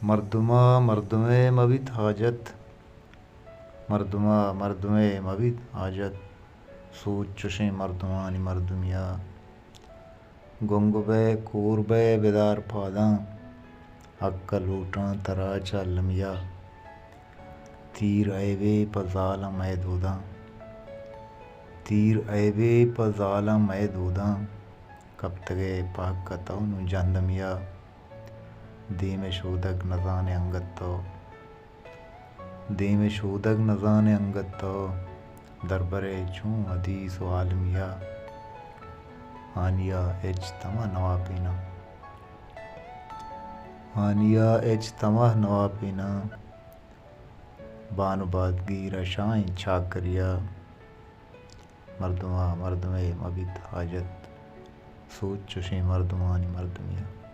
मर्दुमा मर्दुमे मबित हाजत, मर्दुमा मर्दुमे मबित हाजत, सूत चुशे मर्दुमानी मर्दुमिया। गुंग बे कूर बे बेदार फादा, अक्कल ऊटा तरा चालमिया। तीर ऐबे पजाला महदूदा, तीर ऐबे पजाला महदूदा, कब तगे पाकता नु जंदमिया। दीम शूदक नजाने अंगतो, दीम शूदक नजाने अंगतो, दरबरे चूं हदीस आलमिया। हानिया एच तमा नवापीना, हानिया एच तमा नवापीना, बानुबादगी रशाएं छाकरिया। मर्दुमा मर्दुमे मबित हाजत, सूत चुशे मर्दुमानी मर्दुमिया।